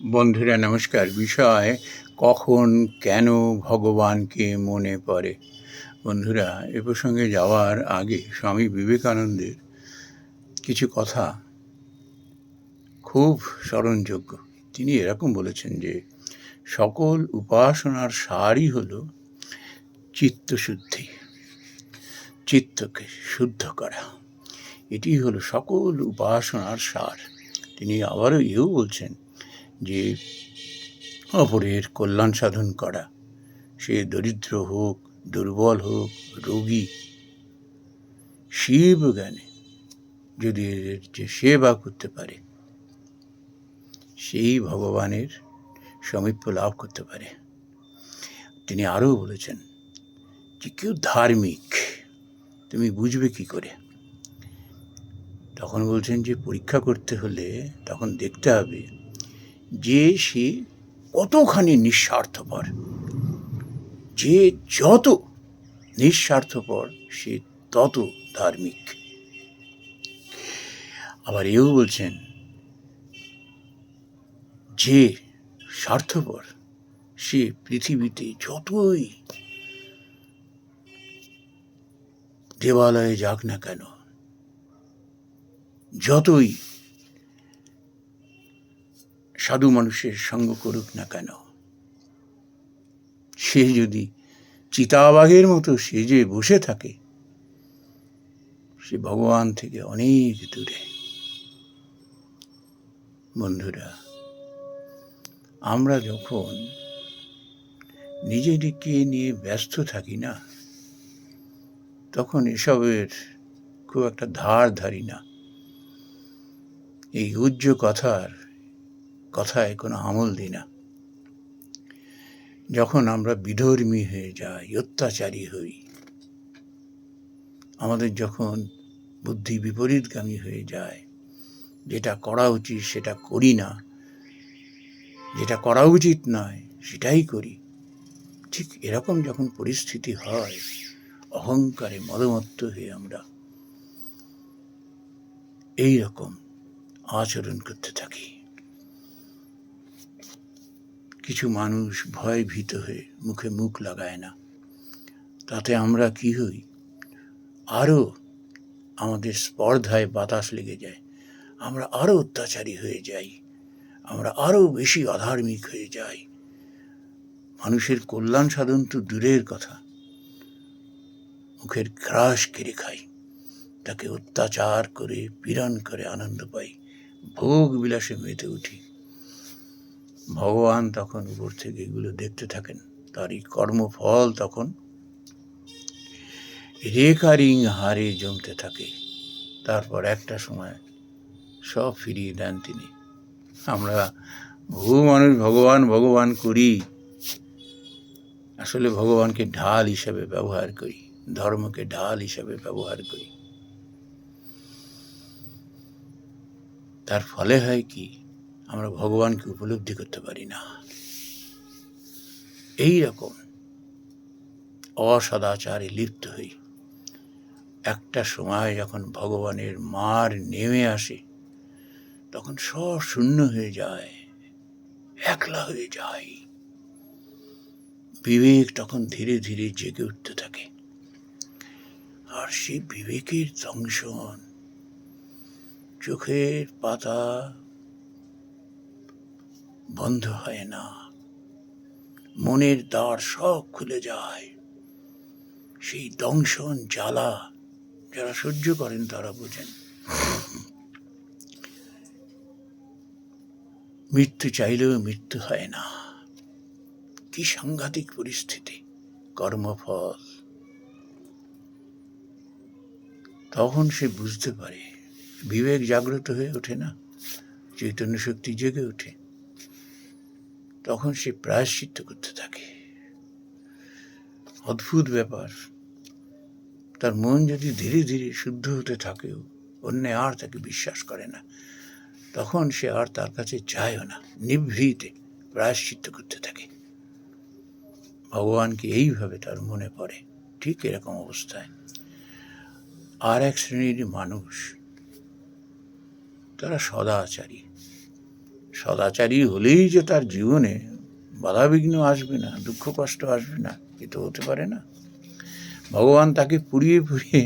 বন্ধুরা নমস্কার। বিষয় কখন কেন ভগবানকে মনে পড়ে। বন্ধুরা, এ প্রসঙ্গে যাওয়ার আগে স্বামী বিবেকানন্দের কিছু কথা খুব স্মরণযোগ্য। তিনি এরকম বলেছেন যে সকল উপাসনার সারই হল চিত্তশুদ্ধি, চিত্তকে শুদ্ধ করা। এটি হলো সকল উপাসনার সার। তিনি আবারও এও বলছেন যে অপরের কল্যাণ সাধন করা, সে দরিদ্র হোক, দুর্বল হোক, রোগী, শিব জ্ঞানে যদি এদের যে সেবা করতে পারে সেই ভগবানের সামীপ্য লাভ করতে পারে। তিনি আরও বলেছেন যে কেউ ধার্মিক তুমি বুঝবে কি করে। তখন বলছেন যে পরীক্ষা করতে হলে তখন দেখতে হবে যে সে কতখানি নিঃস্বার্থপর। যে যত নিঃস্বার্থপর সে তত ধার্মিক। আবার এও বলছেন যে স্বার্থপর সে পৃথিবীতে যতই দেবালয়ে যাক না কেন, যতই সাধু মানুষের সঙ্গ করুক না কেন, সে যদি চিতাবাঘের মতো সেজে বসে থাকে সে ভগবান থেকে অনেক দূরে। বন্ধুরা, আমরা যখন নিজেদেরকে নিয়ে ব্যস্ত থাকি না, তখন এসবের খুব একটা ধার ধারি না। এই উজ্জ কথায় কোনো আমল দিই না। যখন আমরা বিধর্মী হয়ে যাই, অত্যাচারী হই, আমাদের যখন বুদ্ধি বিপরীতগামী হয়ে যায়, যেটা করা উচিত সেটা করি না, যেটা করা উচিত নয় সেটাই করি, ঠিক এরকম যখন পরিস্থিতি হয়, অহংকারে মদমত্ত হয়ে আমরা এই রকম আচরণ করতে থাকি। কিছু মানুষ ভয় ভীত হয়ে মুখে মুখ লাগায় না, তাতে আমরা কি হই, আরও আমাদের স্পর্ধায় বাতাস লেগে যায়, আমরা আরও অত্যাচারী হয়ে যাই, আমরা আরও বেশি অধার্মিক হয়ে যাই। মানুষের কল্যাণ সাধন তো দূরের কথা, মুখের গ্রাস কেড়ে খাই, তাকে অত্যাচার করে পীড়ন করে আনন্দ পাই, ভোগ বিলাসে মেতে উঠি। ভগবান তখন উপর থেকে এগুলো দেখতে থাকেন, তারই কর্মফল তখন রেকারিং হারে জমতে থাকে। তারপর একটা সময় সব ফিরিয়ে দেন তিনি। আমরা বহু মানুষ ভগবান ভগবান করি, আসলে ভগবানকে ঢাল হিসাবে ব্যবহার করি, ধর্মকে ঢাল হিসাবে ব্যবহার করি। তার ফলে হয় কি, আমরা ভগবানকে উপলব্ধি করতে পারি না। এই রকম অসদাচারে লিপ্ত হই। একটা সময় যখন ভগবানের মার নেমে আসে, তখন সব শূন্য হয়ে যায়, একলা হয়ে যায়। বিবেক তখন ধীরে ধীরে জেগে উঠতে থাকে, আর সেই বিবেকের দংশন, চোখের পাতা বন্ধ হয় না, মনের দ্বার সব খুলে যায়। সেই দংশন জ্বালা যারা সহ্য করেন তারা বোঝেন। মৃত্যু চাইলেও মৃত্যু হয় না। কি সাংঘাতিক পরিস্থিতি, কর্মফল। তখন সে বুঝতে পারে, বিবেক জাগ্রত হয়ে ওঠে না, চৈতন্য শক্তি জেগে ওঠে। তখন সে প্রায়শ্চিত্ত করতে থাকে। অদ্ভুত ব্যাপার, তার মন যদি ধীরে ধীরে শুদ্ধ হতে থাকেও অন্যে আর তাকে বিশ্বাস করে না, তখন সে আর তার কাছে যায়ও না, নিভৃতে প্রায়শ্চিত্ত করতে থাকে। ভগবানকে এইভাবে তার মনে পড়ে। ঠিক এরকম অবস্থায় আর এক শ্রেণীর মানুষ, তারা সদাচারী, সদাচারী হলেই যে তার জীবনে বাধাবিঘ্ন আসবে না, দুঃখ কষ্ট আসবে না, এ তো হতে পারে না। ভগবান তাকে পুড়িয়ে পুড়িয়ে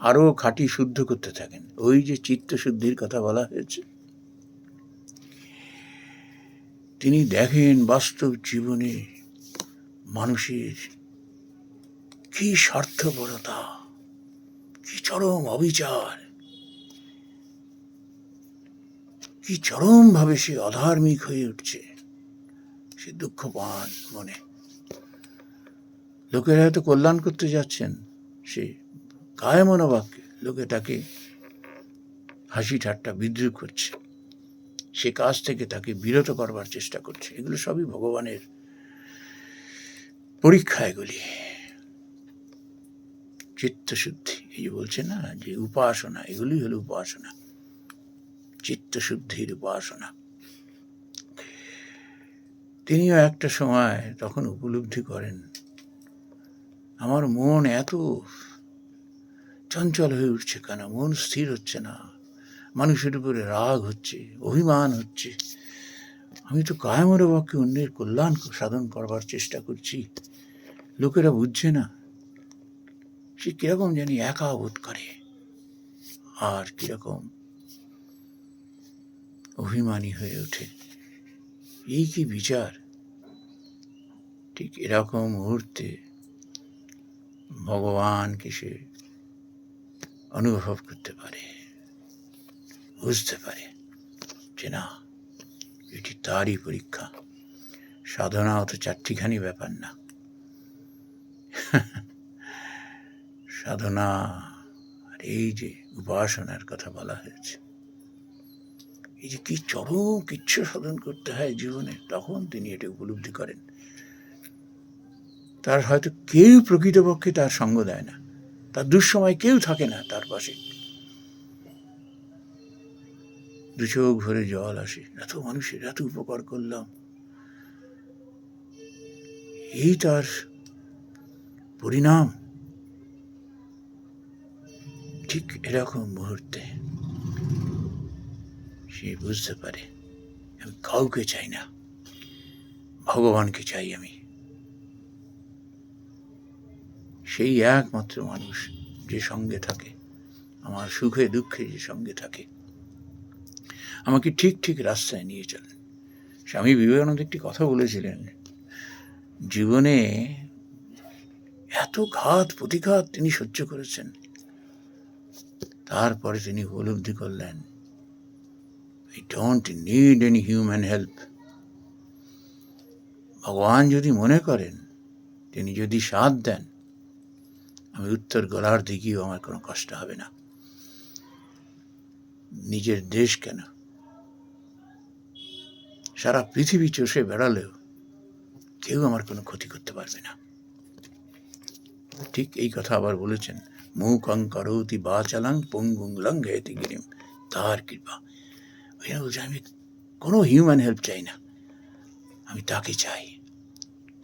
আরও খাঁটি শুদ্ধ করতে থাকেন। ওই যে চিত্তশুদ্ধির কথা বলা হয়েছে, তিনি দেখেন বাস্তব জীবনে মানুষের কি স্বার্থপরতা, কি চরম অবিচার, কি চরমভাবে সে অধার্মিক হয়ে উঠছে। সে দুঃখ পান মনে। লোকেরা হয়তো কল্যাণ করতে যাচ্ছেন, সে কায় মনোবাক্যে লোকে তাকে হাসি ঠাট্টা বিদ্রুপ করছে, সে কাজ থেকে তাকে বিরত করবার চেষ্টা করছে। এগুলো সবই ভগবানের পরীক্ষা। এগুলি চিত্তশুদ্ধি, এই যে বলছে না যে উপাসনা, এগুলি হলো উপাসনা, চিত্তশুদ্ধির উপাসনা। তিনিও একটা সময় তখন উপলব্ধি করেন, আমার মন এত চঞ্চল হয়ে উঠছে কেন, মন স্থির হচ্ছে না, মানুষের উপরে রাগ হচ্ছে, অভিমান হচ্ছে। আমি তো কায়মনোবাক্যে অন্যের কল্যাণ সাধন করবার চেষ্টা করছি, লোকেরা বুঝছে না। সে কিরকম জানি একা বোধ করে, আর কিরকম অভিমানী হয়ে ওঠে। এই কি বিচার! ঠিক এরকম মুহূর্তে ভগবানকে সে অনুভব করতে পারে, বুঝতে পারে যে না, এটি তারই পরীক্ষা। সাধনা অত চারটিখানি ব্যাপার না। সাধনা আর এই যে উপাসনার কথা বলা হয়েছে, এই যে কি চরম কিচ্ছু সাধন করতে হয় জীবনে, তখন তিনি এটা উপলব্ধি করেন। তার হয়তো কেউ প্রকৃতপক্ষে তার সঙ্গ দেয় না, তার দুঃসময় কেউ থাকে না তার পাশে। দু চোখ ভরে জল আসে, এত মানুষের এত উপকার করলাম, এই তার পরিণাম। ঠিক এরকম মুহূর্তে সে বুঝতে পারে, আমি কাউকে চাই না, ভগবানকে চাই আমি। সেই একমাত্র মানুষ যে সঙ্গে থাকে, আমার সুখে দুঃখে যে সঙ্গে থাকে, আমাকে ঠিক ঠিক রাস্তায় নিয়ে চলেন। স্বামী বিবেকানন্দ একটি কথা বলেছিলেন, জীবনে এত ঘাত প্রতিঘাত তিনি সহ্য করেছেন, তারপরে তিনি উপলব্ধি করলেন, I don't need any human help. ভগবান যদি মনে করেন, তিনি যদি সাথ দেন, আমি উত্তর গোলার দিকেও আমার কোনো কষ্ট হবে না। নিজের দেশ কেন, সারা পৃথিবী চষে বেড়ালেও কেউ আমার কোনো ক্ষতি করতে পারবে না। ঠিক এই কথা আবার বলেছেন, মূকং করোতি বাচালং পঙ্গুং লঙ্ঘয়তি গিরিম, তার কৃপা। ওইটা বলছে, আমি কোনো হিউম্যান হেল্প চাই না, আমি তাকে চাই।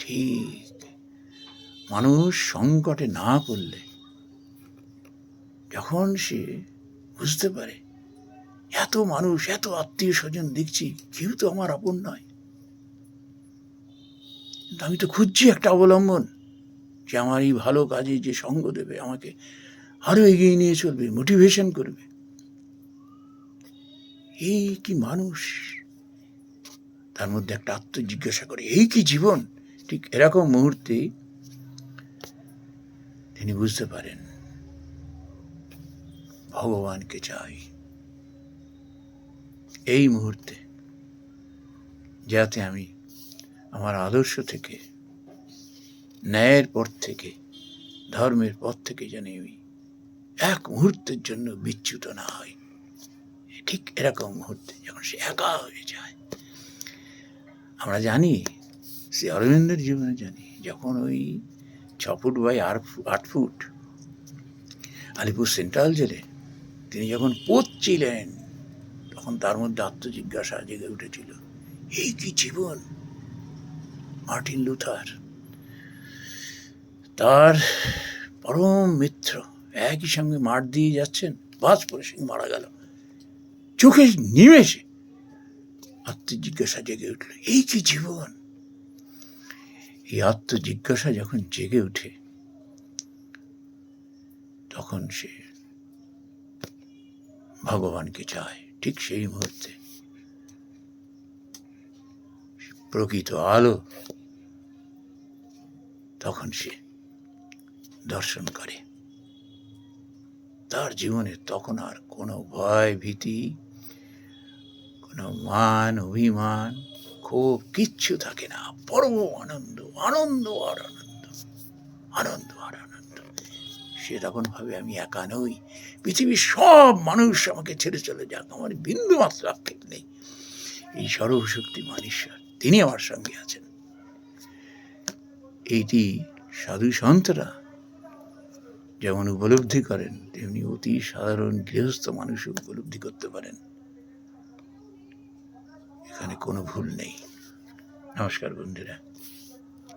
ঠিক মানুষ সংকটে না পড়লে, যখন সে বুঝতে পারে এত মানুষ, এত আত্মীয় স্বজন দেখছি, কেউ তো আমার আপন নয়, আমি তো খুঁজছি একটা অবলম্বন, যে আমার এই ভালো কাজে যে সঙ্গ দেবে, আমাকে আরো এগিয়ে নিয়ে চলবে, মোটিভেশন করবে। এই কি মানুষ! তার মধ্যে একটা আত্মজিজ্ঞাসা করে, এই কি জীবন! ঠিক এরকম মুহূর্তে তিনি বুঝতে পারেন, ভগবানকে চাই এই মুহূর্তে, যাতে আমি আমার আদর্শ থেকে, ন্যায়ের পথ থেকে, ধর্মের পথ থেকে যেন আমি এক মুহূর্তের জন্য বিচ্যুত না হই। ঠিক এরকম মুহূর্তে যখন সে একা হয়ে যায়, আমরা জানি, শ্রী অরবিন্দের জীবনে জানি, যখন ওই 6 foot by 8 foot Alipore central জেলে তিনি যখন পড়ছিলেন, তখন তার মধ্যে আত্মজিজ্ঞাসা জেগে উঠেছিল, এই কি জীবন! মার্টিন লুথার, তার পরম মিত্র, একই সঙ্গে মাঠ দিয়ে যাচ্ছেন, বাজ পড়ে সে মারা গেল, চোখে নিমেষে আত্মজিজ্ঞাসা জেগে উঠল, এই কি জীবন? এই আত্মজিজ্ঞাসা যখন জেগে উঠে তখন সে ভগবানকে চায়। ঠিক সেই মুহূর্তে প্রকৃত আলো তখন সে দর্শন করে। তার জীবনে তখন আর কোনো ভয় ভীতি, কোনো মান অভিমান, ক্ষোভ কিচ্ছু থাকে না। পরম আনন্দ, আনন্দ আর আনন্দ, আনন্দ আর আনন্দ। সে তখন ভাবে আমি একা নই, পৃথিবীর সব মানুষ আমাকে ছেড়ে চলে যাক, আমার বিন্দু মাত্র আক্ষেপ নেই। এই সর্বশক্তিমান ঈশ্বর তিনি আমার সঙ্গে আছেন। এইটি সাধু সন্তরা যেমন উপলব্ধি করেন, তেমনি অতি সাধারণ গৃহস্থ মানুষও উপলব্ধি করতে পারেন। এখানে কোনো ভুল নেই। নমস্কার বন্ধুরা।